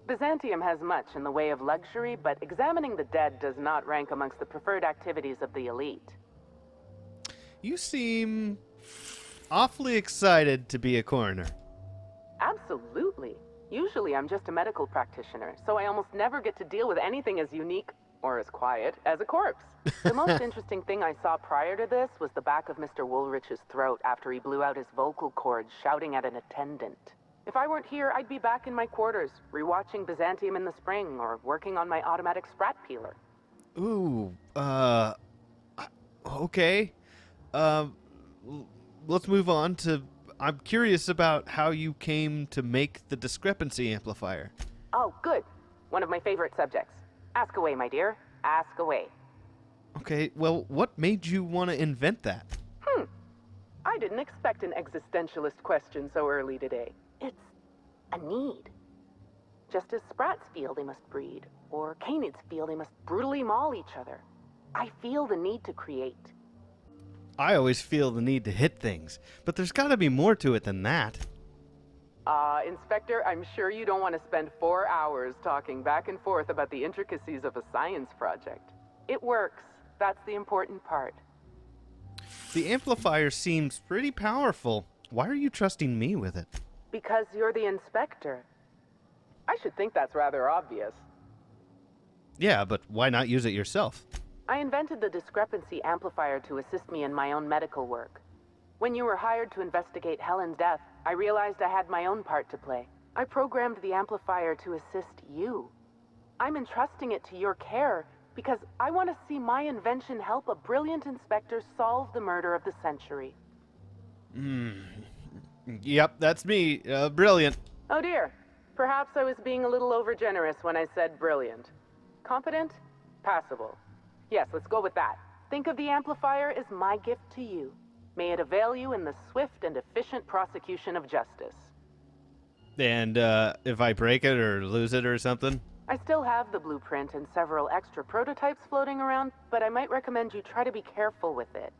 Byzantium has much in the way of luxury, but examining the dead does not rank amongst the preferred activities of the elite.
You seem awfully excited to be a coroner.
Absolutely. Usually I'm just a medical practitioner, so I almost never get to deal with anything as unique, or as quiet, as a corpse. The most interesting thing I saw prior to this was the back of Mr. Woolrich's throat after he blew out his vocal cords shouting at an attendant. If I weren't here, I'd be back in my quarters, rewatching Byzantium in the spring, or working on my automatic sprat peeler.
Ooh, okay. Let's move on to... I'm curious about how you came to make the discrepancy amplifier.
Oh, good. One of my favorite subjects. Ask away, my dear. Ask away.
Okay, well, what made you want to invent that?
I didn't expect an existentialist question so early today. It's a need. Just as sprats feel they must breed, or canids feel they must brutally maul each other, I feel the need to create.
I always feel the need to hit things, but there's got to be more to it than that.
Inspector, I'm sure you don't want to spend 4 hours talking back and forth about the intricacies of a science project. It works. That's the important part.
The amplifier seems pretty powerful. Why are you trusting me with it?
Because you're the inspector. I should think that's rather obvious.
Yeah, but why not use it yourself?
I invented the discrepancy amplifier to assist me in my own medical work. When you were hired to investigate Helen's death, I realized I had my own part to play. I programmed the amplifier to assist you. I'm entrusting it to your care because I want to see my invention help a brilliant inspector solve the murder of the century.
Yep, that's me. Brilliant.
Oh dear. Perhaps I was being a little overgenerous when I said brilliant. Competent? Passable. Yes, let's go with that. Think of the amplifier as my gift to you. May it avail you in the swift and efficient prosecution of justice.
And if I break it or lose it or something?
I still have the blueprint and several extra prototypes floating around, but I might recommend you try to be careful with it.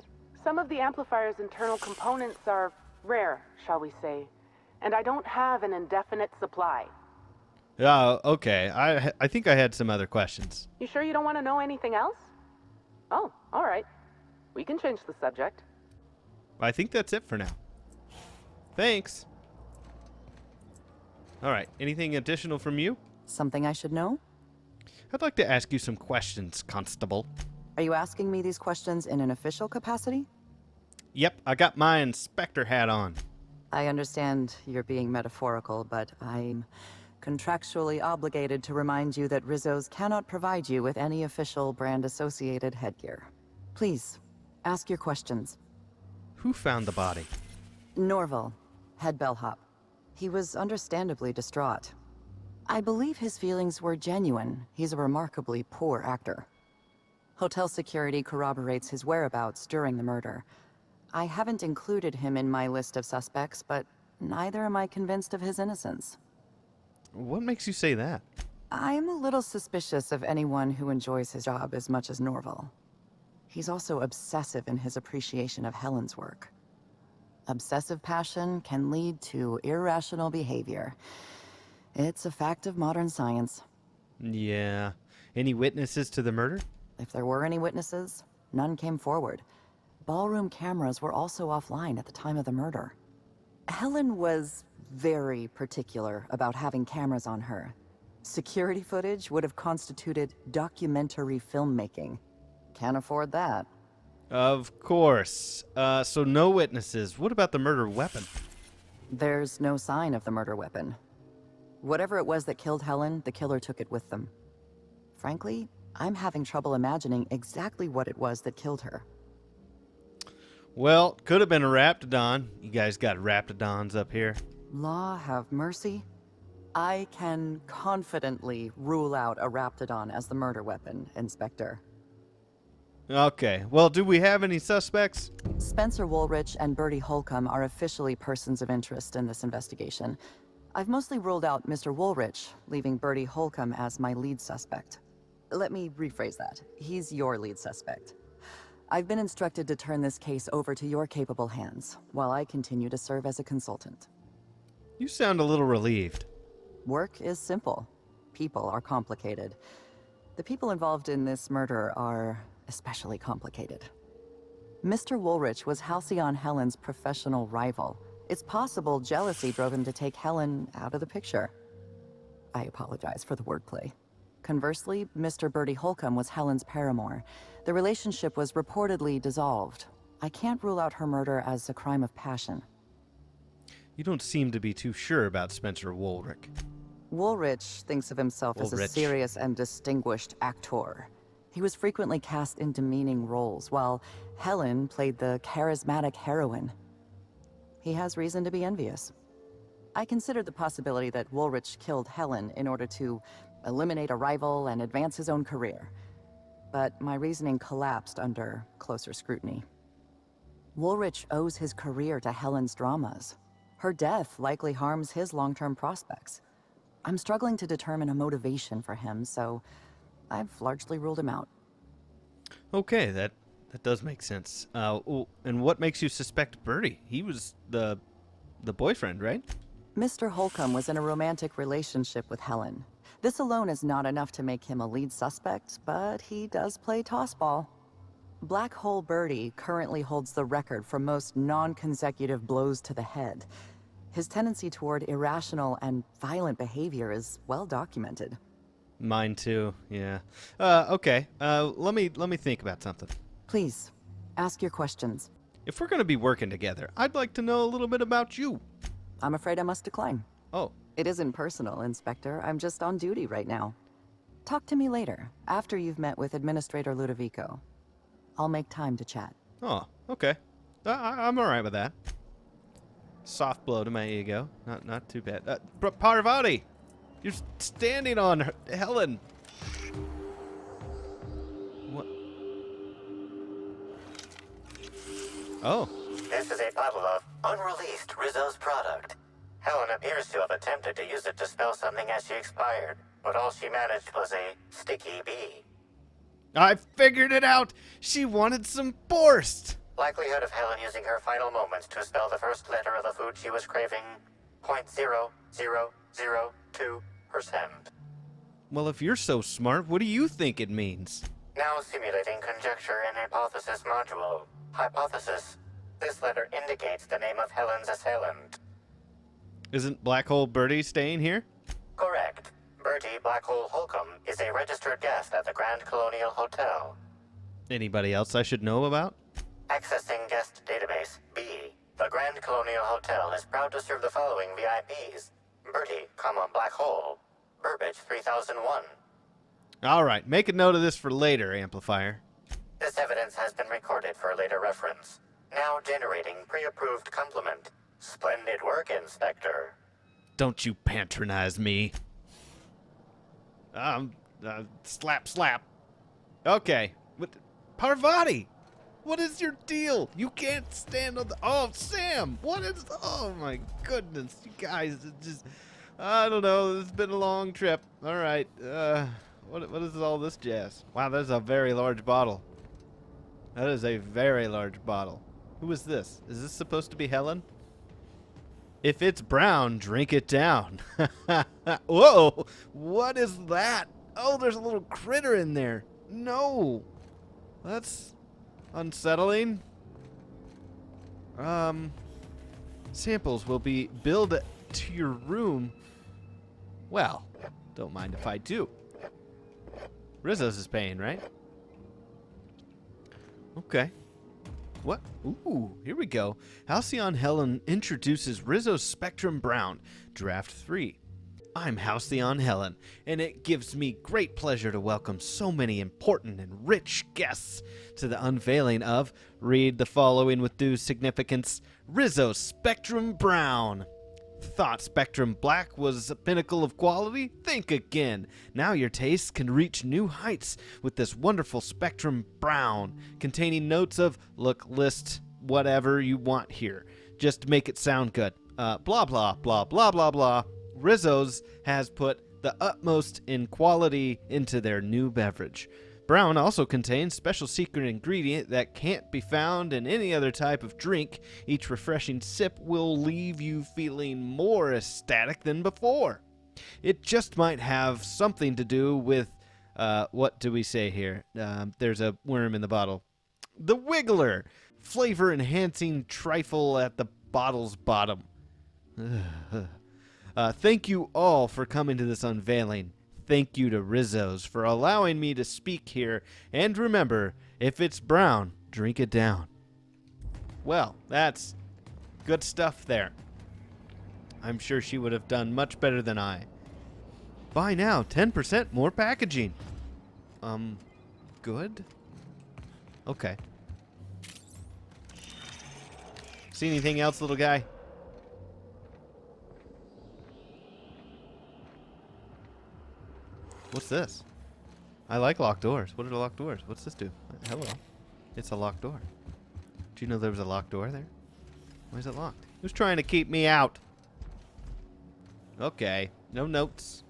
Some of the amplifier's internal components are rare, shall we say, and I don't have an indefinite supply.
Okay. I think I had some other questions.
You sure you don't want to know anything else? Oh, all right. We can change the subject.
I think that's it for now. Thanks. All right. Anything additional from you?
Something I should know?
I'd like to ask you some questions, Constable.
Are you asking me these questions in an official capacity?
Yep, I got my inspector hat on.
I understand you're being metaphorical, but I'm contractually obligated to remind you that Rizzo's cannot provide you with any official brand-associated headgear. Please, ask your questions.
Who found the body?
Norval, head bellhop. He was understandably distraught. I believe his feelings were genuine. He's a remarkably poor actor. Hotel security corroborates his whereabouts during the murder. I haven't included him in my list of suspects, but neither am I convinced of his innocence.
What makes you say that?
I'm a little suspicious of anyone who enjoys his job as much as Norval. He's also obsessive in his appreciation of Helen's work. Obsessive passion can lead to irrational behavior. It's a fact of modern science.
Yeah. Any witnesses to the murder?
If there were any witnesses, none came forward. Ballroom cameras were also offline at the time of the murder. Helen was very particular about having cameras on her. Security footage would have constituted documentary filmmaking. Can't afford that.
Of course. So no witnesses. What about the murder weapon?
There's no sign of the murder weapon. Whatever it was that killed Helen, the killer took it with them. Frankly, I'm having trouble imagining exactly what it was that killed her.
Well, could have been a raptidon. You guys got raptidons up here.
Law have mercy. I can confidently rule out a raptidon as the murder weapon, Inspector.
Okay. Well, do we have any suspects?
Spencer Woolrich and Bertie Holcomb are officially persons of interest in this investigation. I've mostly ruled out Mr. Woolrich, leaving Bertie Holcomb as my lead suspect. Let me rephrase that. He's your lead suspect. I've been instructed to turn this case over to your capable hands, while I continue to serve as a consultant.
You sound a little relieved.
Work is simple. People are complicated. The people involved in this murder are especially complicated. Mr. Woolrich was Halcyon Helen's professional rival. It's possible jealousy drove him to take Helen out of the picture. I apologize for the wordplay. Conversely, Mr. Bertie Holcomb was Helen's paramour. The relationship was reportedly dissolved. I can't rule out her murder as a crime of passion.
You don't seem to be too sure about Spencer Woolrich.
Woolrich thinks of himself as a serious and distinguished actor. He was frequently cast in demeaning roles, while Helen played the charismatic heroine. He has reason to be envious. I considered the possibility that Woolrich killed Helen in order to eliminate a rival and advance his own career. But my reasoning collapsed under closer scrutiny. Woolrich owes his career to Helen's dramas. Her death likely harms his long-term prospects. I'm struggling to determine a motivation for him, so I've largely ruled him out.
Okay, that That does make sense. And what makes you suspect Bertie? He was the boyfriend, right?
Mr. Holcomb was in a romantic relationship with Helen. This alone is not enough to make him a lead suspect, but he does play tossball. Black Hole Birdie currently holds the record for most non-consecutive blows to the head. His tendency toward irrational and violent behavior is well documented.
Mine too. Yeah. Okay. Let me think about something.
Please, ask your questions.
If we're going to be working together, I'd like to know a little bit about you.
I'm afraid I must decline.
Oh.
It isn't personal, Inspector. I'm just on duty right now. Talk to me later, after you've met with Administrator Ludovico. I'll make time to chat.
Oh, okay. I'm all right with that. Soft blow to my ego. Not too bad. Parvati! You're standing on her, Helen. What? Oh.
This is a bottle of unreleased Rizzo's product. Helen appears to have attempted to use it to spell something as she expired, but all she managed was a sticky bee.
I figured it out! She wanted some Borst!
Likelihood of Helen using her final moments to spell the first letter of the food she was craving, 0.0002%.
Well, if you're so smart, what do you think it means?
Now simulating conjecture and hypothesis module. Hypothesis. This letter indicates the name of Helen's assailant.
Isn't Black Hole Birdie staying here?
Correct. Bertie Black Hole Holcomb is a registered guest at the Grand Colonial Hotel.
Anybody else I should know about?
Accessing guest database B. The Grand Colonial Hotel is proud to serve the following VIPs. Bertie, Black Hole. Burbage 3001.
All right, make a note of this for later, Amplifier.
This evidence has been recorded for later reference. Now generating pre-approved compliment. Splendid work, Inspector.
Don't you patronize me. Slap. Okay. Parvati! What is your deal? You can't stand on the... Oh, Sam! What is... Oh, my goodness. You guys, it's just... I don't know. It's been a long trip. All right. What is all this jazz? Wow, that's a very large bottle. That is a very large bottle. Who is this? Is this supposed to be Helen? If it's brown, drink it down. Whoa! What is that? Oh, there's a little critter in there. No! That's unsettling. Samples will be billed to your room. Well, don't mind if I do. Rizzo's is paying, right? Okay. What? Ooh, here we go. Halcyon Helen introduces Rizzo Spectrum Brown, Draft 3. I'm Halcyon Helen, and it gives me great pleasure to welcome so many important and rich guests to the unveiling of, read the following with due significance, Rizzo Spectrum Brown. Thought Spectrum Black was a pinnacle of quality? Think again. Now your tastes can reach new heights with this wonderful Spectrum Brown, containing notes of, look, list, whatever you want here. Just make it sound good. Blah, blah, blah, blah, blah, blah. Rizzo's has put the utmost in quality into their new beverage. Brown also contains special secret ingredient that can't be found in any other type of drink. Each refreshing sip will leave you feeling more ecstatic than before. It just might have something to do with, what do we say here? There's a worm in the bottle. The Wiggler, flavor-enhancing trifle at the bottle's bottom. Thank you all for coming to this unveiling. Thank you to Rizzo's for allowing me to speak here. And remember, if it's brown, drink it down. Well, that's good stuff there. I'm sure she would have done much better than I. Buy now, 10% more packaging. Good? Okay. See anything else, little guy? What's this? I like locked doors. What are the locked doors? What's this do? Hello. It's a locked door. Do you know there was a locked door there? Why is it locked? Who's trying to keep me out? Okay. No notes.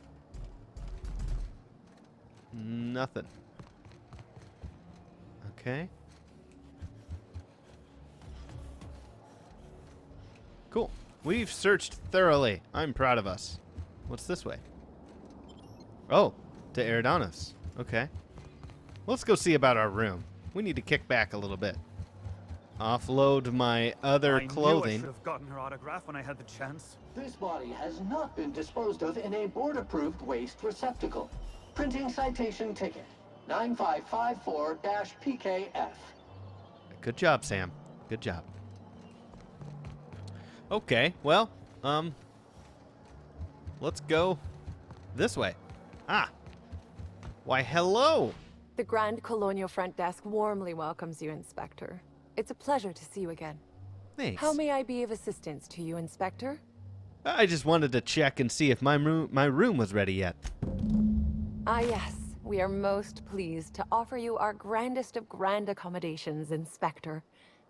Nothing. Okay. Cool. We've searched thoroughly. I'm proud of us. What's this way? Oh, to Eridanos. Okay. Let's go see about our room. We need to kick back a little bit. Offload my other
I
clothing.
should have gotten her autograph when I had the chance.
This body has not been disposed of in a board-approved waste receptacle. Printing citation ticket 9554-PKF.
Good job, Sam. Good job. Okay, well, let's go this way. Ah. Why, hello.
The Grand Colonial Front Desk warmly welcomes you, Inspector. It's a pleasure to see you again.
Thanks.
How may I be of assistance to you, Inspector?
I just wanted to check and see if my room was ready yet.
Ah, yes. We are most pleased to offer you our grandest of grand accommodations, Inspector.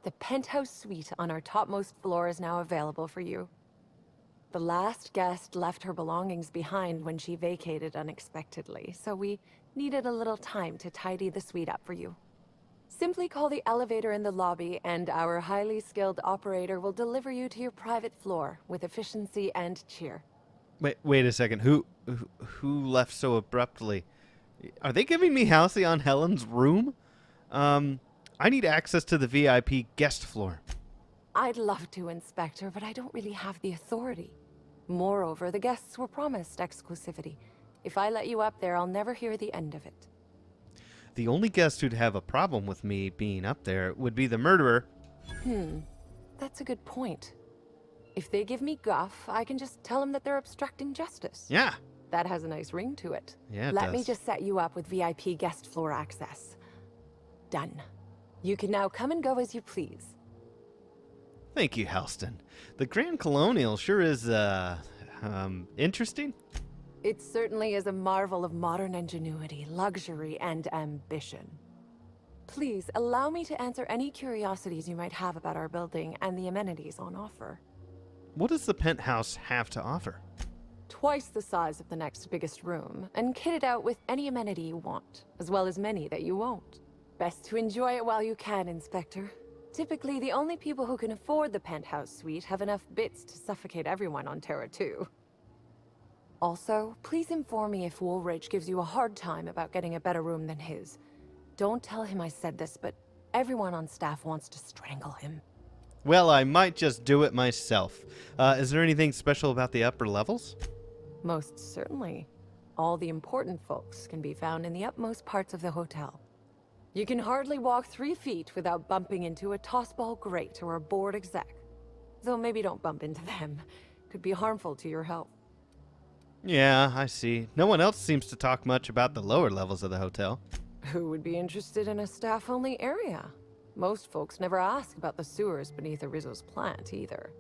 The penthouse suite on our topmost floor is now available for you. The last guest left her belongings behind when she vacated unexpectedly, so we needed a little time to tidy the suite up for you. Simply call the elevator in the lobby, and our highly skilled operator will deliver you to your private floor with efficiency and cheer.
Wait a second. Who left so abruptly? Are they giving me Halcyon Helen's room? I need access to the VIP guest floor.
I'd love to, Inspector, but I don't really have the authority. Moreover, the guests were promised exclusivity. If I let you up there, I'll never hear the end of it.
The only guest who'd have a problem with me being up there would be the murderer.
That's a good point. If they give me guff, I can just tell them that they're obstructing justice.
Yeah.
That has a nice ring to it.
Yeah, it
Let me
does.
just set you up with VIP guest floor access. Done. You can now come and go as you please.
Thank you, Halston. The Grand Colonial sure is, interesting.
It certainly is a marvel of modern ingenuity, luxury, and ambition. Please, allow me to answer any curiosities you might have about our building and the amenities on offer.
What does the penthouse have to offer?
Twice the size of the next biggest room, and kitted out with any amenity you want, as well as many that you won't. Best to enjoy it while you can, Inspector. Typically, the only people who can afford the penthouse suite have enough bits to suffocate everyone on Terra 2. Also, please inform me if Woolridge gives you a hard time about getting a better room than his. Don't tell him I said this, but everyone on staff wants to strangle him.
Well, I might just do it myself. Is there anything special about the upper levels?
Most certainly. All the important folks can be found in the upmost parts of the hotel. You can hardly walk 3 feet without bumping into a tossball grate or a bored exec. Though maybe don't bump into them. Could be harmful to your health.
Yeah, I see. No one else seems to talk much about the lower levels of the hotel.
Who would be interested in a staff-only area? Most folks never ask about the sewers beneath Arizo's plant, either.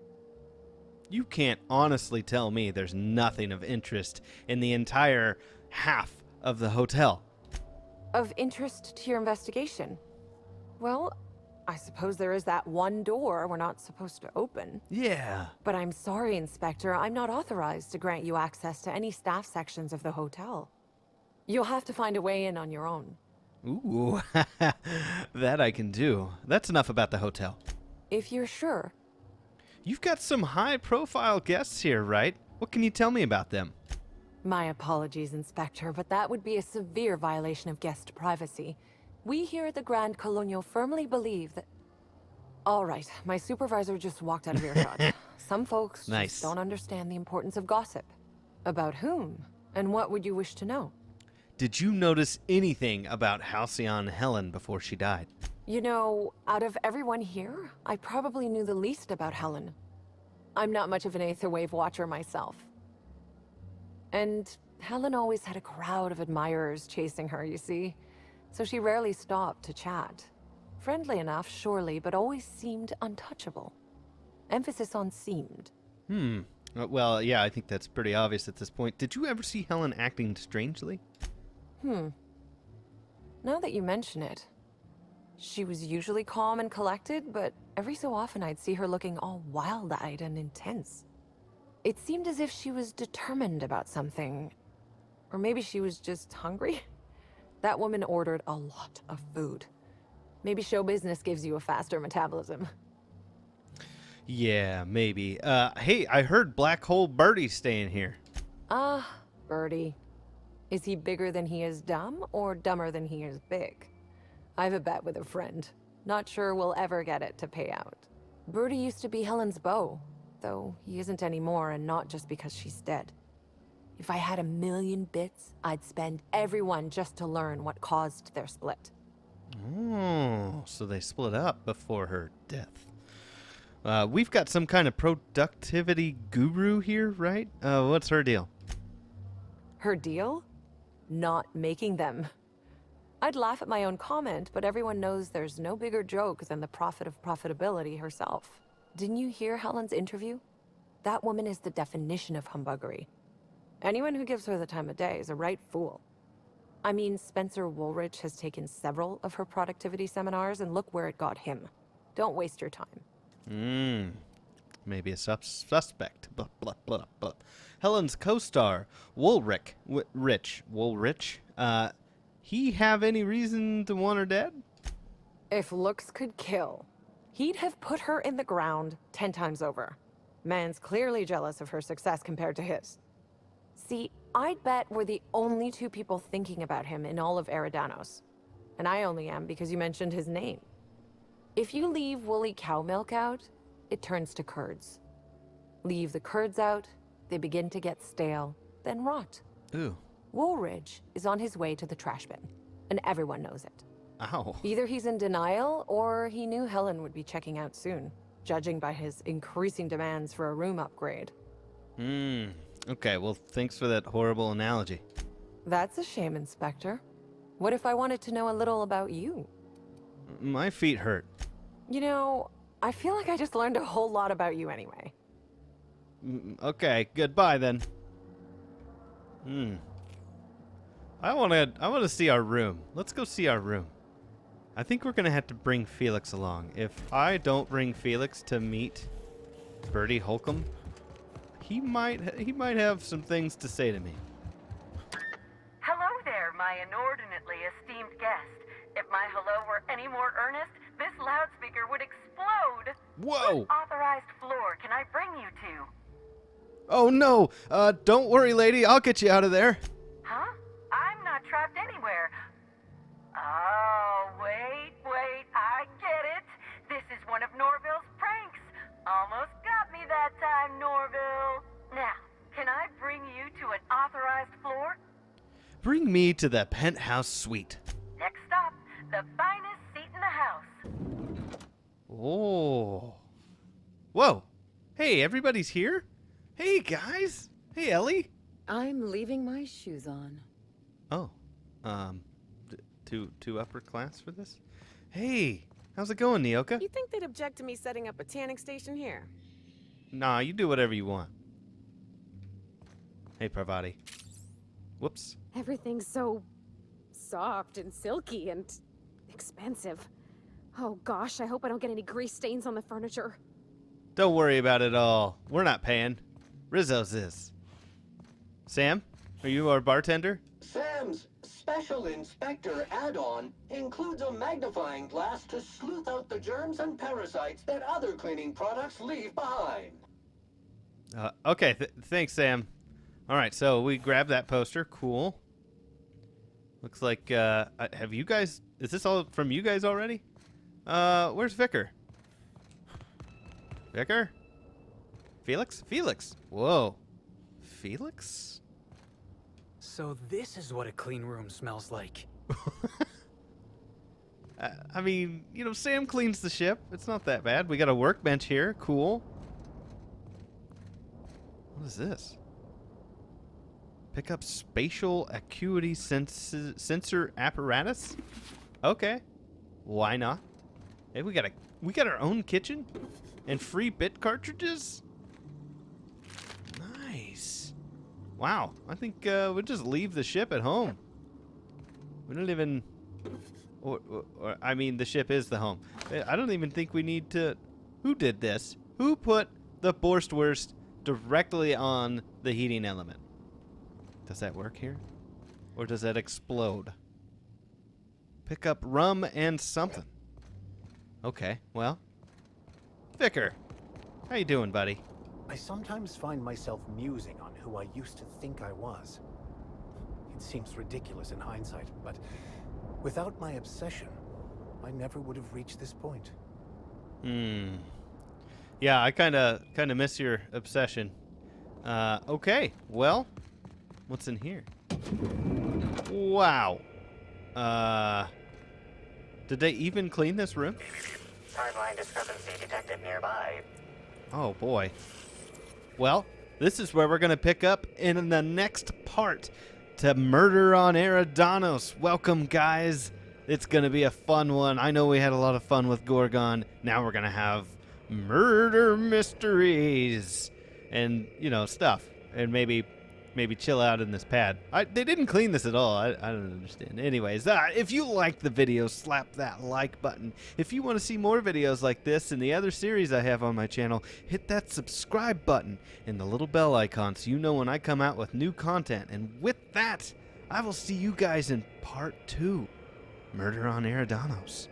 You can't honestly tell me there's nothing of interest in the entire half of the hotel.
Of interest to your investigation? Well, I suppose there is that one door we're not supposed to open.
Yeah.
But I'm sorry, Inspector, I'm not authorized to grant you access to any staff sections of the hotel. You'll have to find a way in on your own.
Ooh, that I can do. That's enough about the hotel.
If you're sure.
You've got some high-profile guests here, right? What can you tell me about them?
My apologies, Inspector, but that would be a severe violation of guest privacy. We here at the Grand Colonial firmly believe that... All right, my supervisor just walked out of earshot. Some folks
Nice.
just don't understand the importance of gossip. About whom? And what would you wish to know?
Did you notice anything about Halcyon Helen before she died?
You know, out of everyone here, I probably knew the least about Helen. I'm not much of an Aetherwave watcher myself. And Helen always had a crowd of admirers chasing her, you see. So she rarely stopped to chat. Friendly enough, surely, but always seemed untouchable. Emphasis on seemed.
Well, yeah, I think that's pretty obvious at this point. Did you ever see Helen acting strangely?
Now that you mention it, she was usually calm and collected, but every so often I'd see her looking all wild-eyed and intense. It seemed as if she was determined about something. Or maybe she was just hungry. That woman ordered a lot of food. Maybe show business gives you a faster metabolism.
Yeah, maybe. Hey, I heard Black Hole Birdie's staying here.
Birdie. Is he bigger than he is dumb, or dumber than he is big? I have a bet with a friend. Not sure we'll ever get it to pay out. Birdie used to be Helen's beau, though he isn't anymore, and not just because she's dead. If I had 1,000,000 bits, I'd spend every one just to learn what caused their split.
Oh, so they split up before her death. We've got some kind of productivity guru here, right? What's her deal?
Her deal? Not making them. I'd laugh at my own comment, but everyone knows there's no bigger joke than the prophet of profitability herself. Didn't you hear Helen's interview? That woman is the definition of humbuggery. Anyone who gives her the time of day is a right fool. I mean, Spencer Woolrich has taken several of her productivity seminars, and look where it got him. Don't waste your time.
Maybe a suspect. Blah, blah, blah, blah. Helen's co-star, Woolrich, he have any reason to want her dead?
If looks could kill, he'd have put her in the ground 10 times over. Man's clearly jealous of her success compared to his. See, I'd bet we're the only two people thinking about him in all of Eridanos. And I only am because you mentioned his name. If you leave woolly cow milk out, it turns to curds. Leave the curds out, they begin to get stale, then rot.
Ooh.
Woolridge is on his way to the trash bin, and everyone knows it.
Ow.
Either he's in denial, or he knew Helen would be checking out soon, judging by his increasing demands for a room upgrade.
Okay, well, thanks for that horrible analogy.
That's a shame, Inspector. What if I wanted to know a little about you?
My feet hurt.
You know, I feel like I just learned a whole lot about you anyway.
Okay, goodbye then. I wanna see our room. Let's go see our room. I think we're gonna have to bring Felix along. If I don't bring Felix to meet Bertie Holcomb, he might have some things to say to me.
Hello there, my inordinately esteemed guest. If my hello were any more earnest, this loudspeaker would explode.
Whoa!
What authorized floor can I bring you to?
Oh no! Don't worry, lady. I'll get you out of there.
Huh? I'm not trapped anywhere. Oh, wait, I get it. This is one of Norville's pranks. Almost got me that time, Norville. Now, can I bring you to an authorized floor?
Bring me to the penthouse suite.
Next stop, the finest seat in the house.
Oh. Whoa. Hey, everybody's here? Hey, guys. Hey, Ellie.
I'm leaving my shoes on.
Oh. Too upper class for this? Hey, how's it going, Nyoka?
You think they'd object to me setting up a tanning station here?
Nah, you do whatever you want. Hey, Parvati. Whoops.
Everything's so soft and silky and expensive. Oh gosh, I hope I don't get any grease stains on the furniture.
Don't worry about it all. We're not paying. Rizzo's is. Sam, are you our bartender?
Sam's Special Inspector add-on includes a magnifying glass to sleuth out the germs and parasites that other cleaning products leave behind.
Okay, thanks, Sam. All right, so we grabbed that poster. Cool. Looks like, have you guys... Is this all from you guys already? Where's Vicar? Vicar? Felix? Felix! Whoa. Felix?
So this is what a clean room smells like.
I mean, you know, Sam cleans the ship. It's not that bad. We got a workbench here. Cool. What is this? Pick up spatial acuity sensor apparatus? Okay. Why not? Hey, we got our own kitchen and free bit cartridges? Nice. Wow. I think we'll just leave the ship at home. We don't even... Or, I mean, the ship is the home. I don't even think we need to... Who did this? Who put the Borstwurst directly on the heating element? Does that work here? Or does that explode? Pick up rum and something. Okay, well. Vicar, How you doing, buddy?
I sometimes find myself musing on who I used to think I was. It seems ridiculous in hindsight, but without my obsession, I never would have reached this point.
Yeah, I kind of miss your obsession. Okay, well, what's in here? Wow. Did they even clean this room?
Timeline discrepancy detected nearby.
Oh, boy. Well, this is where we're going to pick up in the next part to Murder on Eridanos. Welcome, guys. It's going to be a fun one. I know we had a lot of fun with Gorgon. Now we're going to have murder mysteries and, you know, stuff. And maybe chill out in this pad. They didn't clean this at all. I don't understand. Anyways, if you liked the video, slap that like button. If you want to see more videos like this and the other series I have on my channel, hit that subscribe button and the little bell icon so you know when I come out with new content. And with that, I will see you guys in part 2, Murder on Eridanos.